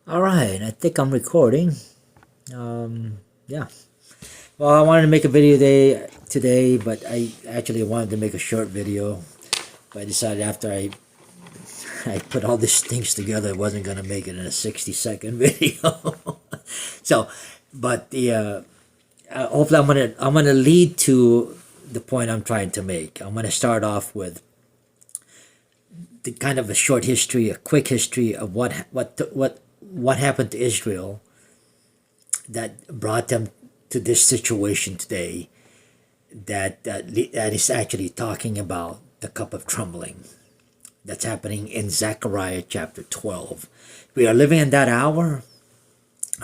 All right, I think I'm recording. Yeah. Well, I wanted to make a video today, but I actually wanted to make a short video. But I decided after I put all these things together, I wasn't gonna make it in a 60-second video. So, but hopefully I'm gonna lead to the point I'm trying to make. I'm gonna start off with the kind of a short history, a quick history of what happened to Israel that brought them to this situation today. That is actually talking about the cup of trembling that's happening in Zechariah chapter 12. We are living in that hour.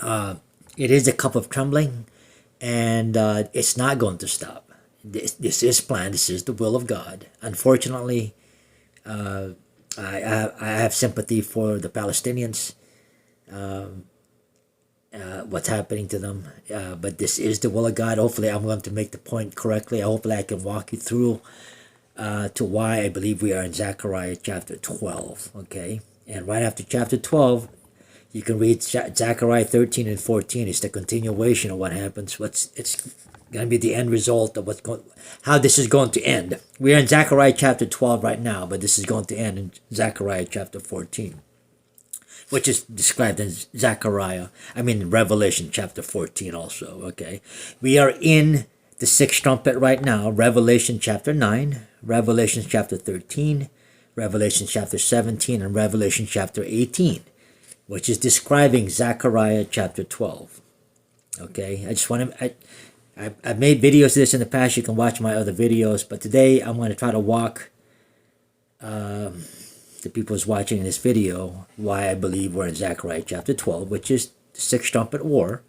It is a cup of trembling, and it's not going to stop. This is planned. This is the will of God. Unfortunately, I have sympathy for the Palestinians, what's happening to them. But this is the will of God. Hopefully, I'm going to make the point correctly. Hopefully, I can walk you through to why I believe we are in Zechariah chapter 12. Okay, and right after chapter 12, you can read Zechariah 13 and 14. It's the continuation of what happens. It's going to be the end result of how this is going to end. We're in Zechariah chapter 12 right now, but this is going to end in Zechariah chapter 14, which is described in Revelation chapter 14 also. Okay, we are in the sixth trumpet right now. Revelation chapter 9, Revelation chapter 13, Revelation chapter 17, and Revelation chapter 18, which is describing Zechariah chapter 12. Okay, I just want to. I've made videos of this in the past. You can watch my other videos, but today I'm going to try to walk the people who's watching this video why I believe we're in Zechariah chapter 12, which is the sixth trumpet war.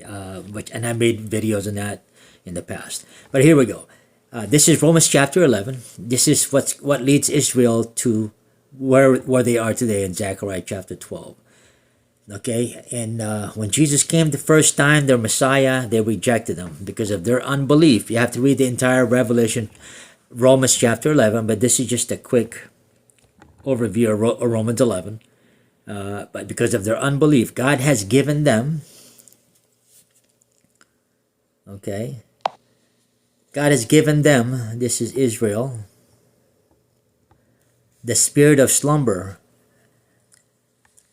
And I made videos on that in the past. But here we go. This is Romans chapter 11. This is what leads Israel to where they are today in Zechariah chapter 12. Okay, and when Jesus came the first time, their Messiah, they rejected him because of their unbelief. You have to read the entire Romans chapter 11, but this is just a quick overview of Romans 11. But because of their unbelief, God has given them, okay, God has given them, this is Israel, the spirit of slumber,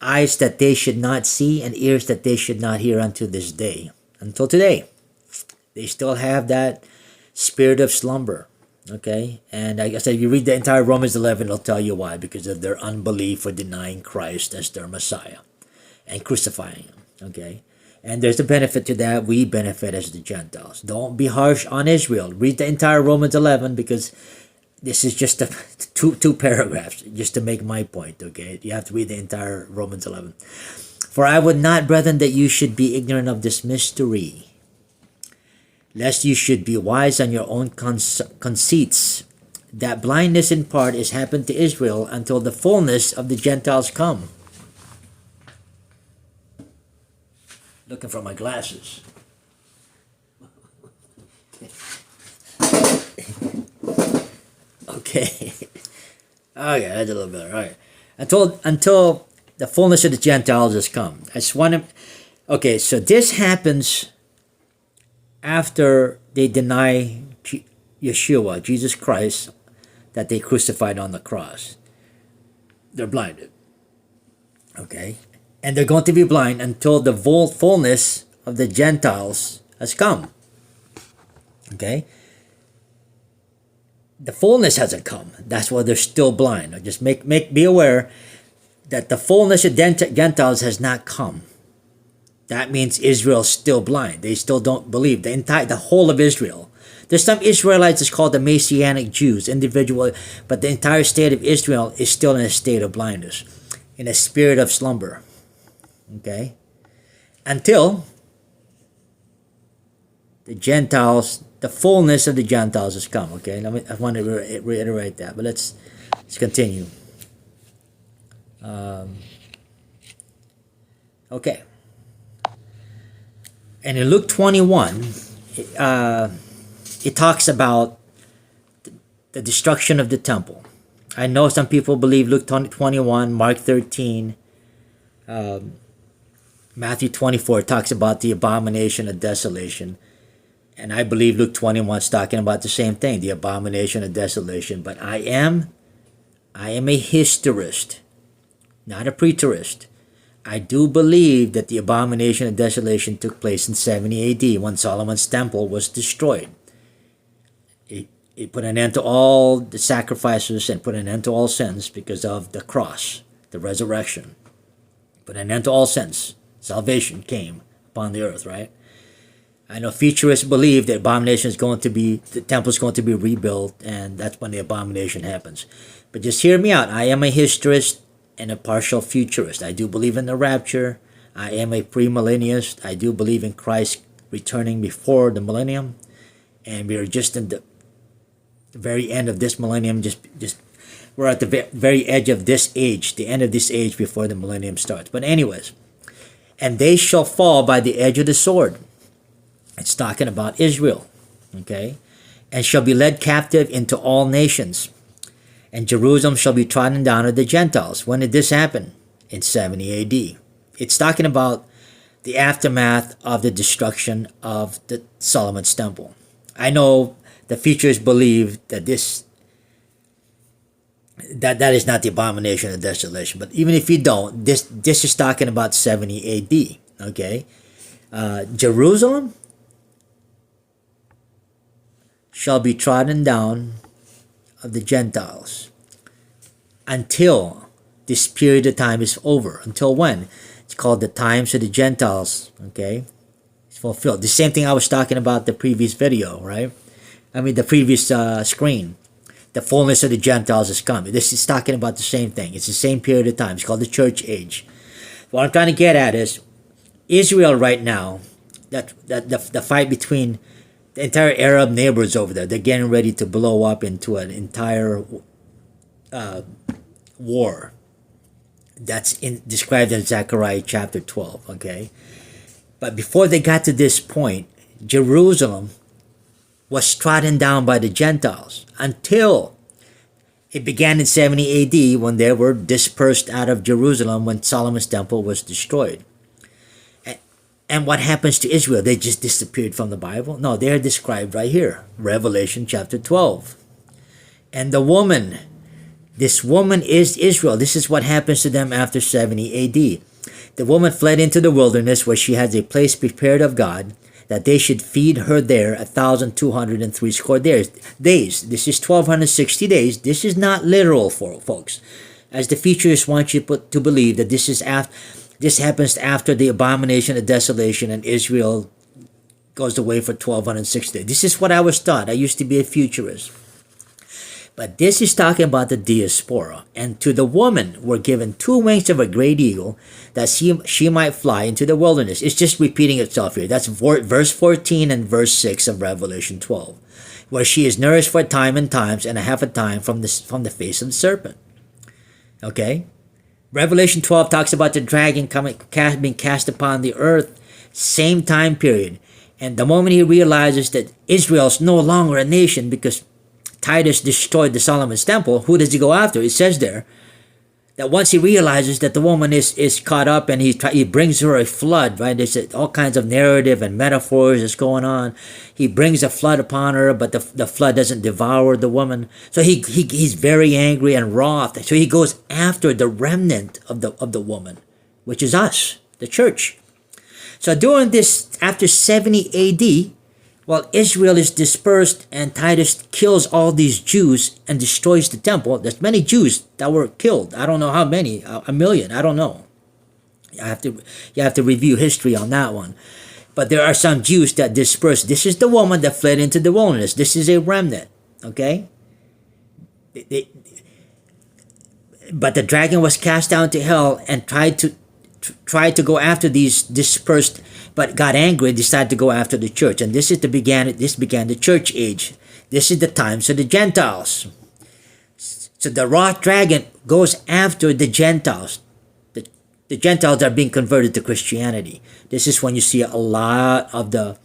eyes that they should not see and ears that they should not hear unto this day. Until today, they still have that spirit of slumber. Okay, and like I said, you read the entire Romans 11, it'll tell you why. Because of their unbelief for denying Christ as their Messiah and crucifying him. Okay, and there's a benefit to that. We benefit as the Gentiles. Don't be harsh on Israel. Read the entire Romans 11, because this is just two paragraphs just to make my point. Okay, you have to read the entire Romans 11. For I would not, brethren, that you should be ignorant of this mystery, lest you should be wise on your own conceits, that blindness in part is happened to Israel until the fullness of the Gentiles come. Looking for my glasses. Okay. Okay, that's a little better. All right. Until the fullness of the Gentiles has come. I just want to. Okay, so this happens after they deny Yeshua, Jesus Christ, that they crucified on the cross. They're blinded. Okay? And they're going to be blind until the fullness of the Gentiles has come. Okay? The fullness hasn't come. That's why they're still blind. Just be aware that the fullness of Gentiles has not come. That means Israel's still blind. They still don't believe. The whole of Israel. There's some Israelites that's called the Messianic Jews, individual, but the entire state of Israel is still in a state of blindness, in a spirit of slumber. Okay? Until the Gentiles, the fullness of the Gentiles has come. Okay? I want to reiterate that, but let's continue. Okay. And in Luke 21, it talks about the destruction of the temple. I know some people believe Luke 21, Mark 13, Matthew 24 talks about the abomination of desolation. And I believe Luke 21 is talking about the same thing, the abomination of desolation. But I am a historist, not a preterist. I do believe that the abomination of desolation took place in 70 AD when Solomon's temple was destroyed. It put an end to all the sacrifices and put an end to all sins because of the cross, the resurrection. Put an end to all sins. Salvation came upon the earth, right? I know futurists believe the temple is going to be rebuilt, and that's when the abomination happens. But just hear me out. I am a historist and a partial futurist. I do believe in the rapture. I am a premillennialist. I do believe in Christ returning before the millennium, and we are just in the very end of this millennium. Just we're at the very edge of this age, the end of this age before the millennium starts. But anyways, and they shall fall by the edge of the sword. It's talking about Israel, okay? And shall be led captive into all nations. And Jerusalem shall be trodden down of the Gentiles. When did this happen? In 70 AD. It's talking about the aftermath of the destruction of the Solomon's temple. I know the futurists believe that that is not the abomination of desolation. But even if you don't, this is talking about 70 AD, okay? Jerusalem shall be trodden down of the Gentiles until this period of time is over. Until when? It's called the times of the Gentiles, okay? It's fulfilled. The same thing I was talking about the previous video, right? I mean, the previous screen. The fullness of the Gentiles is coming. This is talking about the same thing. It's the same period of time. It's called the church age. What I'm trying to get at is Israel right now, that the fight between the entire Arab neighbors over there, they're getting ready to blow up into an entire war. That's described in Zechariah chapter 12, okay? But before they got to this point, Jerusalem was trodden down by the Gentiles until it began in 70 AD when they were dispersed out of Jerusalem when Solomon's temple was destroyed. And what happens to Israel? They just disappeared from the Bible? No, they are described right here. Revelation chapter 12. And the woman, this woman is Israel. This is what happens to them after 70 AD. The woman fled into the wilderness where she has a place prepared of God, that they should feed her there 1,260 days. This is 1,260 days. This is not literal, for folks. As the futurists want you to believe that this happens after the abomination of desolation and Israel goes away for 1,260 days. This is what I was taught. I used to be a futurist. But this is talking about the diaspora. And to the woman were given 2 wings of a great eagle, that she might fly into the wilderness. It's just repeating itself here. That's verse 14 and verse 6 of Revelation 12, where she is nourished for a time and times and a half a time from the face of the serpent. Okay? Revelation 12 talks about the dragon being cast upon the earth, same time period. And the moment he realizes that Israel's no longer a nation because Titus destroyed the Solomon's temple, who does he go after? It says there that once he realizes that the woman is caught up and he brings her a flood, right? There's all kinds of narrative and metaphors that's going on. He brings a flood upon her, but the flood doesn't devour the woman. So he's very angry and wroth. So he goes after the remnant of the woman, which is us, the church. So during this, after 70 AD, while Israel is dispersed and Titus kills all these Jews and destroys the temple, there's many Jews that were killed. I don't know how many, a million, I don't know. You have to review history on that one. But there are some Jews that dispersed. This is the woman that fled into the wilderness. This is a remnant, okay? But the dragon was cast down to hell and tried to go after these dispersed, but got angry and decided to go after the church. And this began the church age. This is the times of the Gentiles. So the wrath dragon goes after the Gentiles. The Gentiles are being converted to Christianity. This is when you see a lot of the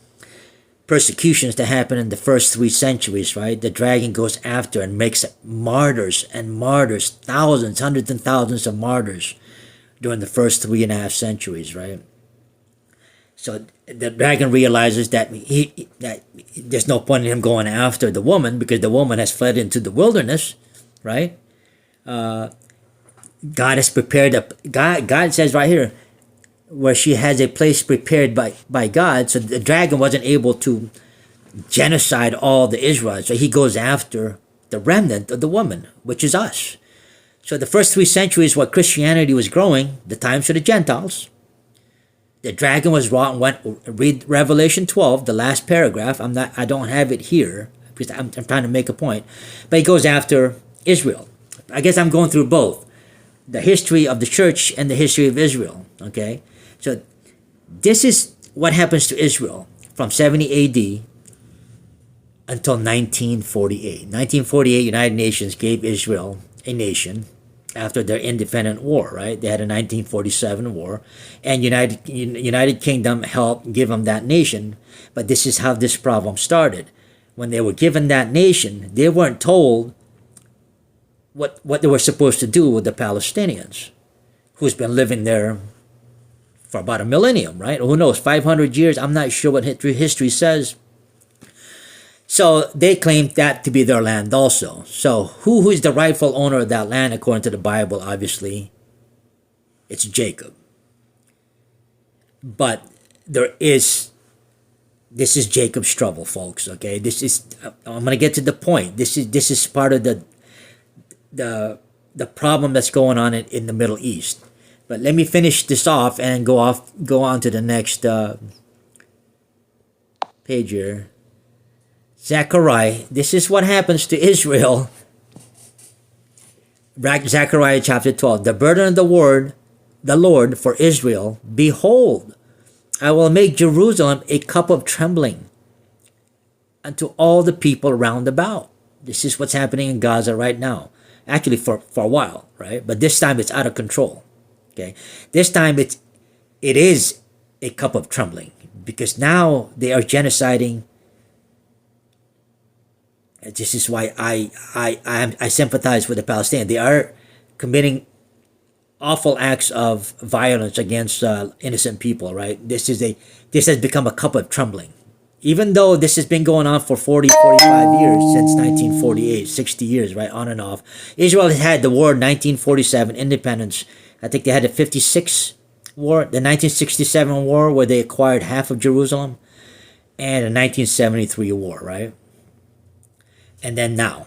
persecutions that happened in the first 3 centuries, right? The dragon goes after and makes martyrs and martyrs, thousands, hundreds and thousands of martyrs. during the first 3.5 centuries, right? So the dragon realizes that that there's no point in him going after the woman because the woman has fled into the wilderness, right? God has prepared God says right here where she has a place prepared by God. So the dragon wasn't able to genocide all the Israelites. So he goes after the remnant of the woman, which is us. So the first 3 centuries while Christianity was growing, the times of the Gentiles, the dragon was wrought and went. Read Revelation 12, the last paragraph. I don't have it here because I'm trying to make a point. But he goes after Israel. I guess I'm going through both the history of the church and the history of Israel. Okay, so this is what happens to Israel from 70 AD until 1948. 1948, United Nations gave Israel a nation after their independent war, right? They had a 1947 war, and United Kingdom helped give them that nation. But this is how this problem started. When they were given that nation, they weren't told what they were supposed to do with the Palestinians, who's been living there for about a millennium, right? Who knows, 500 years? I'm not sure what history says. So they claimed that to be their land also. So who is the rightful owner of that land according to the Bible? Obviously, it's Jacob. But this is Jacob's trouble, folks. Okay, I'm gonna get to the point. This is part of the problem that's going on in the Middle East. But let me finish this off and go on to the next page here. Zechariah, this is what happens to Israel. Zechariah chapter 12. The burden of the Lord for Israel. Behold, I will make Jerusalem a cup of trembling unto all the people round about. This is what's happening in Gaza right now. Actually for a while, right? But this time it's out of control. Okay. This time it is a cup of trembling because now they are genociding. This is why I sympathize with the Palestinians. They are committing awful acts of violence against innocent people, right? This has become a cup of trembling. Even though this has been going on for 40, 45 years, since 1948, 60 years, right, on and off. Israel has had the war 1947, independence. I think they had the 56 war, the 1967 war where they acquired half of Jerusalem, and the 1973 war, right? And then now.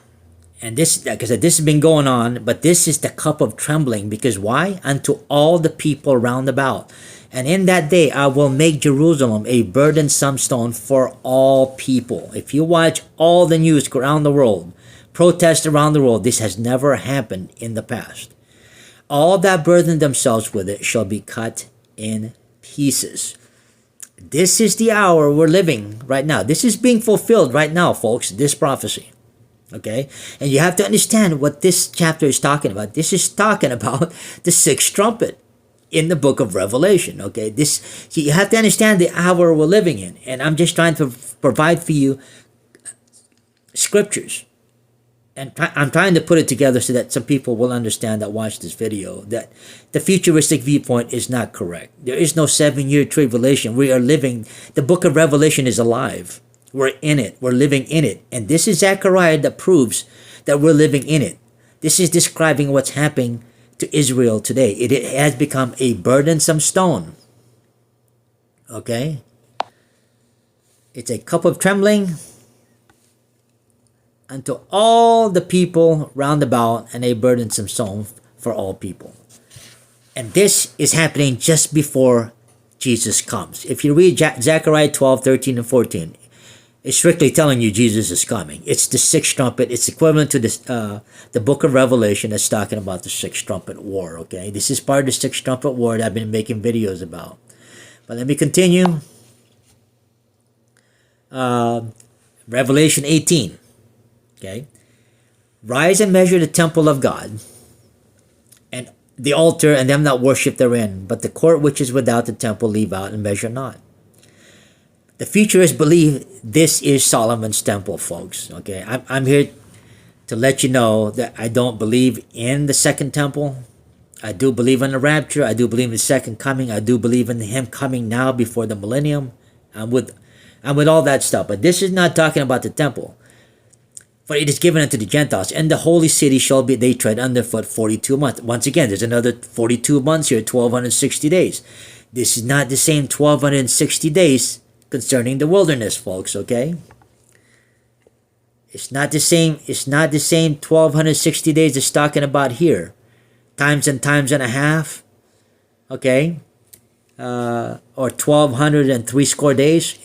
And this, like I said, this has been going on, but this is the cup of trembling. Because why? Unto all the people round about. And in that day, I will make Jerusalem a burdensome stone for all people. If you watch all the news around the world, protests around the world, this has never happened in the past. All that burden themselves with it shall be cut in pieces. This is the hour we're living right now. This is being fulfilled right now, folks, this prophecy. Okay? And you have to understand what this chapter is talking about. This is talking about the sixth trumpet in the book of Revelation. Okay? So you have to understand the hour we're living in. And I'm just trying to provide for you scriptures. And I'm trying to put it together so that some people will understand that watch this video that the futuristic viewpoint is not correct. There is no 7-year tribulation. We are living, the book of Revelation is alive. We're in it. We're living in it. And this is Zechariah that proves that we're living in it. This is describing what's happening to Israel today. It has become a burdensome stone. Okay? It's a cup of trembling unto all the people round about, and a burdensome stone for all people. And this is happening just before Jesus comes. If you read Zechariah 12, 13, and 14, it's strictly telling you Jesus is coming. It's the sixth trumpet. It's equivalent to the book of Revelation that's talking about the sixth trumpet war, okay? This is part of the sixth trumpet war that I've been making videos about. But let me continue. Revelation 18, okay? Rise and measure the temple of God, and the altar, and them that worship therein. But the court which is without the temple leave out, and measure not. The futurists believe this is Solomon's temple, folks. Okay, I'm here to let you know that I don't believe in the second temple. I do believe in the rapture. I do believe in the second coming. I do believe in him coming now before the millennium. I'm with all that stuff. But this is not talking about the temple. For it is given unto the Gentiles, and the holy city shall be they tread underfoot 42 months. Once again, there's another 42 months here, 1260 days. This is not the same 1260 days concerning the wilderness, folks, okay? It's not the same 1260 days it's talking about here. Times and a half, okay? Or 1203 score days.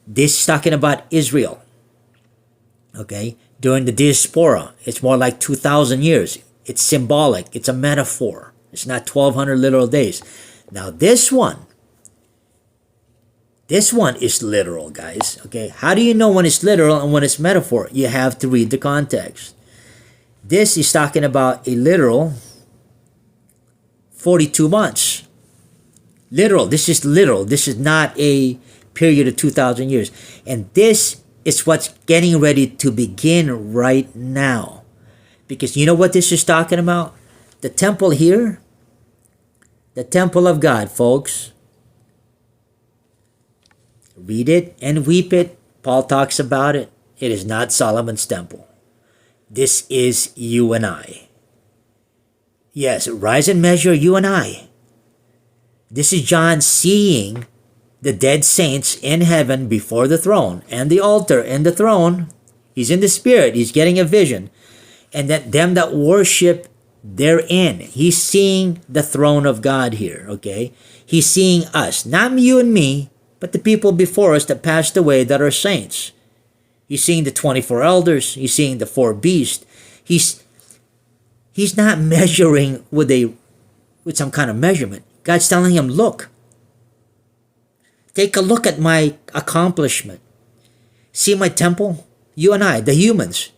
This is talking about Israel, okay? During the diaspora, it's more like 2,000 years. It's symbolic. It's a metaphor. It's not 1,200 literal days. Now this one is literal, guys. Okay, how do you know when it's literal and when it's metaphor? You have to read the context. This is talking about a literal 42 months. Literal. This is literal. This is not a period of 2,000 years. And this is what's getting ready to begin right now. Because you know what this is talking about? The temple here, the temple of God, folks. Read it and weep it. Paul talks about it. It is not Solomon's temple. This is you and I. Yes, rise and measure you and I. This is John seeing the dead saints in heaven before the throne and the altar and the throne. He's in the spirit. He's getting a vision. And that them that worship therein. He's seeing the throne of God here, okay? He's seeing us. Not you and me, but the people before us that passed away that are saints. He's seeing the 24 elders. He's seeing the 4 beasts. He's not measuring with some kind of measurement. God's telling him, look. Take a look at my accomplishment. See my temple? You and I, the humans.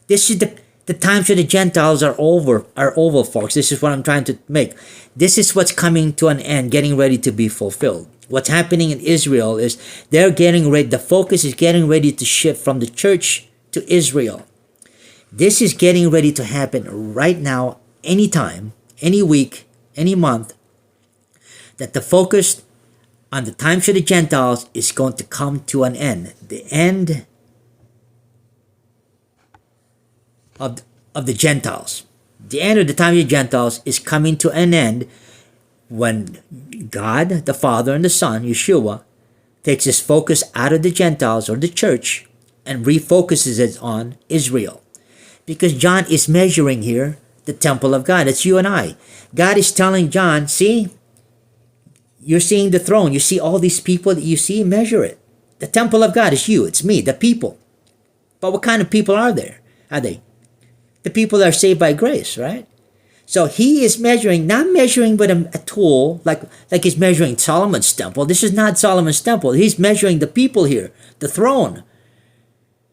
This is the times where the Gentiles are over, folks. This is what I'm trying to make. This is what's coming to an end, getting ready to be fulfilled. What's happening in Israel is they're getting ready. The focus is getting ready to shift from the church to Israel. This is getting ready to happen right now, anytime, any week, any month, that the focus on the times of the Gentiles is going to come to an end. The end of the Gentiles. The end of the time of the Gentiles is coming to an end when God, the Father and the Son, Yeshua, takes his focus out of the Gentiles or the church and refocuses it on Israel. Because John is measuring here the temple of God. It's you and I. God is telling John, see, you're seeing the throne. You see all these people that you see, measure it. The temple of God is you. It's me, the people. But what kind of people are there? Are they? The people that are saved by grace, right? So he is measuring, not measuring with a tool like he's measuring Solomon's temple. This is not Solomon's temple. He's measuring the people here, the throne,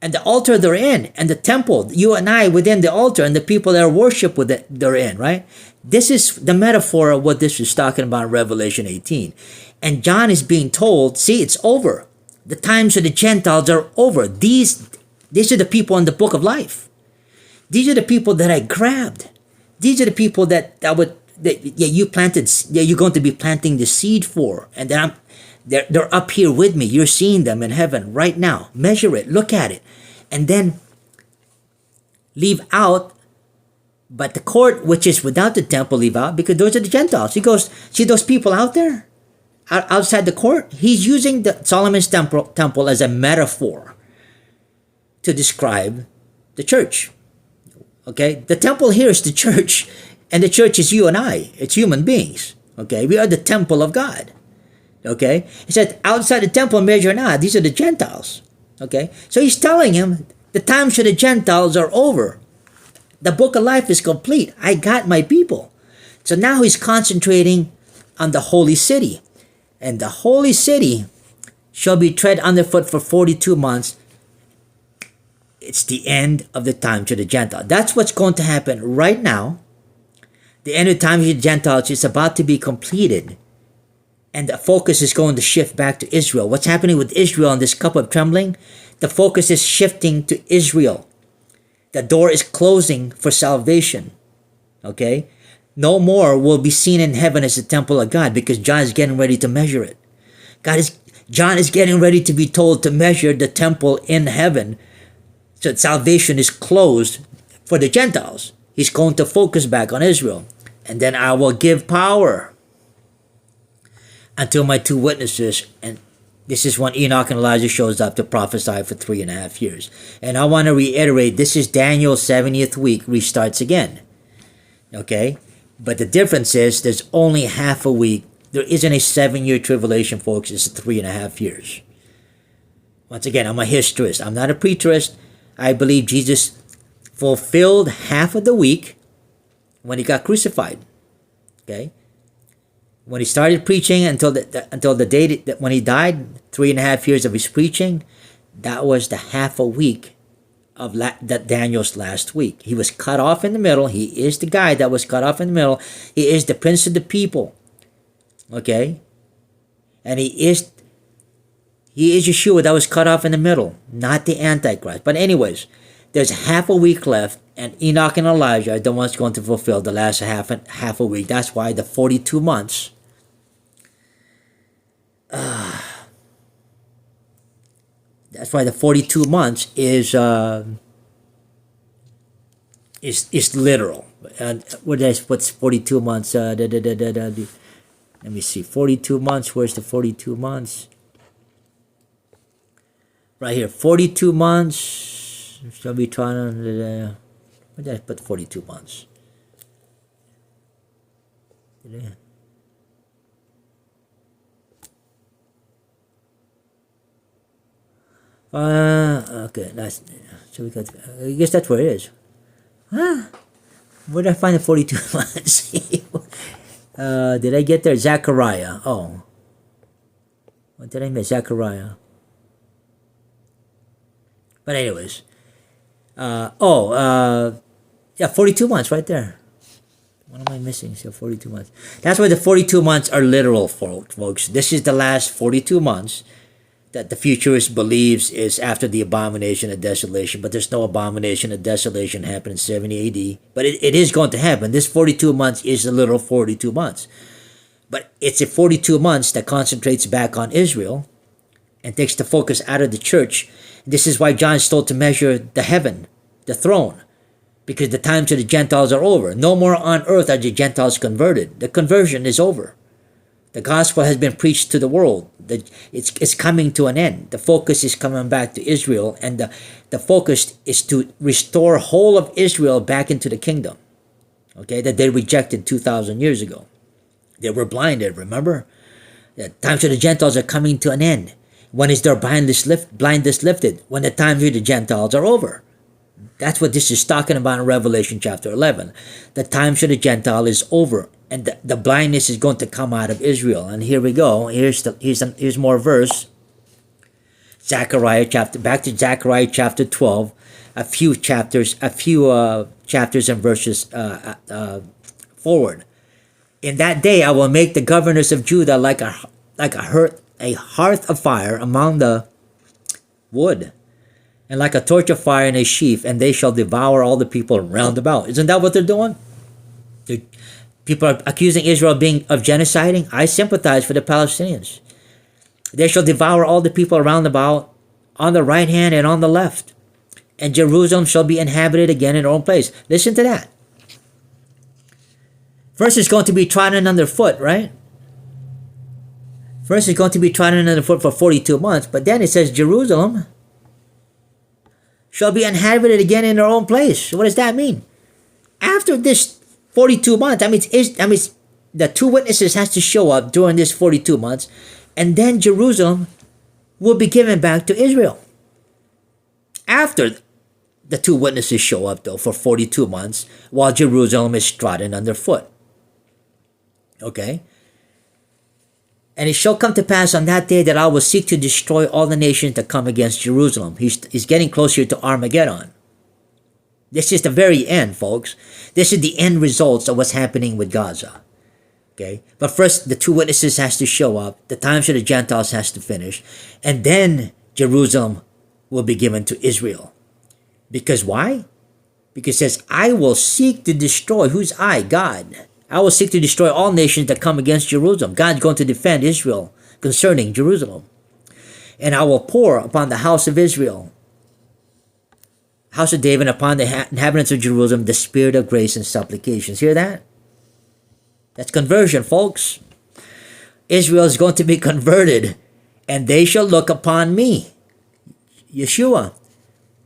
and the altar they're in, and the temple, you and I within the altar, and the people that are worship with it, they're in, right? This is the metaphor of what this is talking about in Revelation 18. And John is being told, see, it's over. The times of the Gentiles are over. These are the people in the book of life. These are the people that I grabbed. These are the people that you're going to be planting the seed for. And they're up here with me. You're seeing them in heaven right now. Measure it. Look at it. And then leave out, but the court, which is without the temple, leave out, because those are the Gentiles. He goes, see those people out there? Outside the court? He's using the Solomon's temple as a metaphor to describe the church. Okay? The temple here is the church, and the church is you and I. It's human beings. Okay? We are the temple of God. Okay? He said, outside the temple, measure not. These are the Gentiles. Okay? So he's telling him, the times for the Gentiles are over. The book of life is complete. I got my people. So now he's concentrating on the holy city. And the holy city shall be tread underfoot for 42 months. It's the end of the time to the Gentile. That's what's going to happen right now. The end of the time to the Gentiles is about to be completed. And the focus is going to shift back to Israel. What's happening with Israel in this cup of trembling? The focus is shifting to Israel. The door is closing for salvation. Okay? No more will be seen in heaven as the temple of God, because John is getting ready to measure it. John is getting ready to be told to measure the temple in heaven. So salvation is closed for the Gentiles. He's going to focus back on Israel. And then I will give power until my two witnesses. And this is when Enoch and Elijah shows up to prophesy for 3.5 years. And I want to reiterate, this is Daniel's 70th week restarts again. Okay? But the difference is there's only half a week. There isn't a 7-year tribulation, folks. It's 3.5 years. Once again, I'm a historist. I'm not a preterist. I believe Jesus fulfilled half of the week when he got crucified. Okay? When he started preaching until the day that when he died, 3.5 years of his preaching, that was the half a week of that Daniel's last week. He was cut off in the middle. He is the guy that was cut off in the middle. He is the prince of the people. Okay? And he is Yeshua that was cut off in the middle, not the Antichrist. But anyways, there's half a week left, and Enoch and Elijah are the ones going to fulfill the last half a week. That's why the 42 months that's why the 42 months is literal. And what's 42 months? Let me see. 42 months. Where's the 42 months? Right here. 42 months. Shall be trying to. Where did I put 42 months? Okay, that's so we got. I guess that's where it is. Huh? Where did I find the 42 months? Did I get there? Zechariah. Oh, what did I miss? Zechariah. But anyways, yeah, 42 months right there. What am I missing? So 42 months. That's why the 42 months are literal, folks. This is the last 42 months that the futurist believes is after the abomination of desolation, but there's no abomination of desolation happened in 70 AD. But it is going to happen. This 42 months is a literal 42 months. But it's a 42 months that concentrates back on Israel and takes the focus out of the church. This is why John is told to measure the heaven, the throne, because the times of the Gentiles are over. No more on earth are the Gentiles converted. The conversion is over. The gospel has been preached to the world. It's coming to an end. The focus is coming back to Israel, and the focus is to restore whole of Israel back into the kingdom, okay, that they rejected 2,000 years ago. They were blinded, remember? The times of the Gentiles are coming to an end. When is their blindness lifted? When the times of the Gentiles are over. That's what this is talking about in Revelation chapter 11. The times of the Gentile is over, and the blindness is going to come out of Israel. And here we go. Here's more verse. Back to Zechariah chapter 12. A few chapters and verses forward. In that day I will make the governors of Judah like a hearth of fire among the wood, and like a torch of fire in a sheaf, and they shall devour all the people round about. Isn't that what they're doing? People are accusing Israel of genociding. I sympathize for the Palestinians. They shall devour all the people round about, on the right hand and on the left, and Jerusalem shall be inhabited again in her own place. Listen to that. First, it's going to be trodden underfoot, right? First, it's going to be trodden underfoot for 42 months, but then it says Jerusalem shall be inhabited again in their own place. What does that mean? After this 42 months, I mean, the two witnesses has to show up during this 42 months, and then Jerusalem will be given back to Israel. After the two witnesses show up, though, for 42 months, while Jerusalem is trodden underfoot. Okay? And it shall come to pass on that day that I will seek to destroy all the nations that come against Jerusalem. He's getting closer to Armageddon. This is the very end, folks. This is the end results of what's happening with Gaza. Okay? But first, the two witnesses has to show up. The times of the Gentiles has to finish. And then Jerusalem will be given to Israel. Because why? Because it says, I will seek to destroy. Who's I? God. I will seek to destroy all nations that come against Jerusalem. God's going to defend Israel concerning Jerusalem. And I will pour upon the house of Israel, house of David, upon the inhabitants of Jerusalem, the spirit of grace and supplications. Hear that? That's conversion, folks. Israel is going to be converted, and they shall look upon me, Yeshua,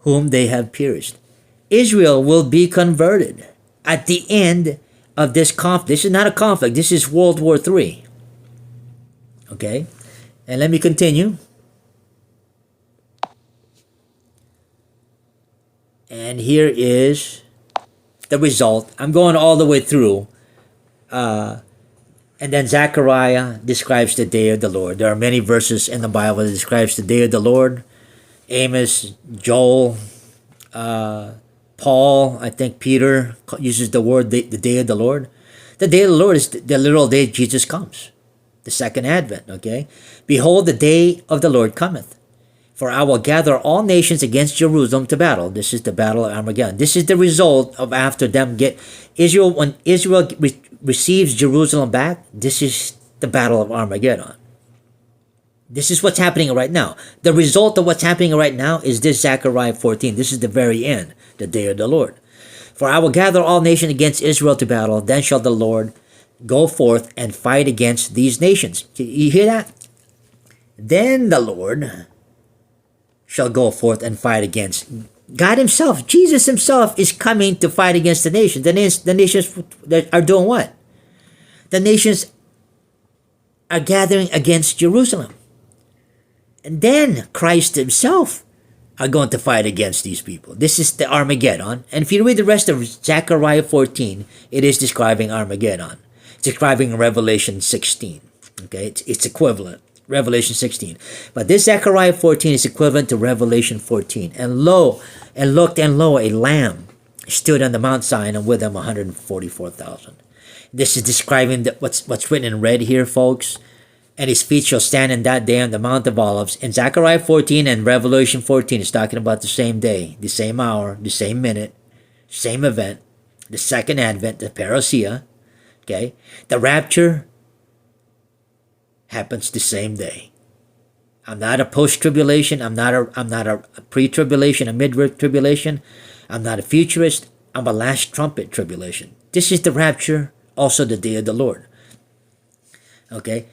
whom they have pierced. Israel will be converted at the end of this conflict. This is not a conflict. This is World War III. Okay? And let me continue. And here is the result. I'm going all the way through. And then Zechariah describes the day of the Lord. There are many verses in the Bible that describes the day of the Lord. Amos, Joel, Paul, I think Peter uses the word the day of the Lord. The day of the Lord is the literal day Jesus comes. The second advent, okay? Behold, the day of the Lord cometh. For I will gather all nations against Jerusalem to battle. This is the battle of Armageddon. This is the result of after them get Israel. When Israel receives Jerusalem back, this is the battle of Armageddon. This is what's happening right now. The result of what's happening right now is this Zechariah 14. This is the very end, the day of the Lord. For I will gather all nations against Israel to battle. Then shall the Lord go forth and fight against these nations. You hear that? Then the Lord shall go forth and fight against. God himself, Jesus himself is coming to fight against the nations. The nations are doing what? The nations are gathering against Jerusalem. And then Christ himself are going to fight against these people. This is the Armageddon. And if you read the rest of Zechariah 14, it is describing Armageddon. It's describing Revelation 16. Okay, it's equivalent. Revelation 16. But this Zechariah 14 is equivalent to Revelation 14. And lo, and looked, and lo, a lamb stood on the Mount Zion, and with him 144,000. This is describing what's written in red here, folks. And his feet shall stand in that day on the Mount of Olives. And Zechariah 14 and Revelation 14 is talking about the same day, the same hour, the same minute, same event, the second advent, the parousia. Okay? The rapture happens the same day. I'm not a post-tribulation. I'm not a pre-tribulation, a mid-tribulation. I'm not a futurist. I'm a last trumpet tribulation. This is the rapture, also the day of the Lord. Okay?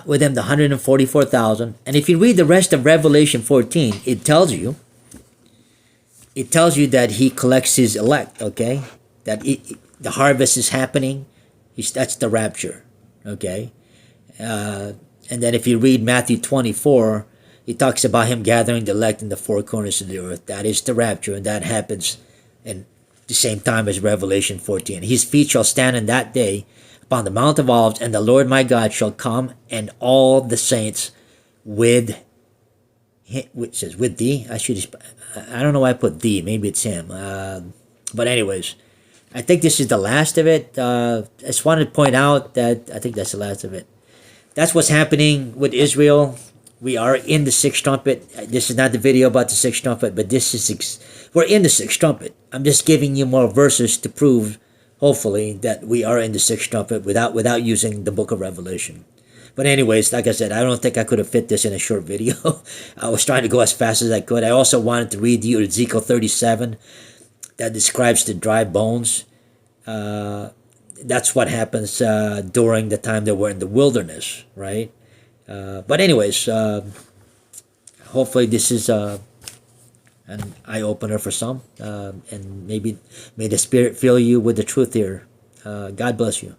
With him, the 144,000. And if you read the rest of Revelation 14, it tells you that he collects his elect, okay? That the harvest is happening. That's the rapture, okay? And then if you read Matthew 24, it talks about him gathering the elect in the four corners of the earth. That is the rapture, and that happens in the same time as Revelation 14. His feet shall stand in that day upon the Mount of Olives, and the Lord my God shall come, and all the saints with which says with thee. I don't know why I put thee. Maybe it's him. But anyways, I think this is the last of it. I just wanted to point out that I think that's the last of it. That's what's happening with Israel. We are in the sixth trumpet. This is not the video about the sixth trumpet, but this is we're in the sixth trumpet. I'm just giving you more verses to prove, hopefully, that we are in the sixth trumpet without using the book of Revelation. But anyways, like I said, I don't think I could have fit this in a short video. I was trying to go as fast as I could. I also wanted to read you Ezekiel 37 that describes the dry bones. That's what happens during the time that we're in the wilderness, right? But anyways, hopefully this is an eye-opener for some. And maybe may the Spirit fill you with the truth here. God bless you.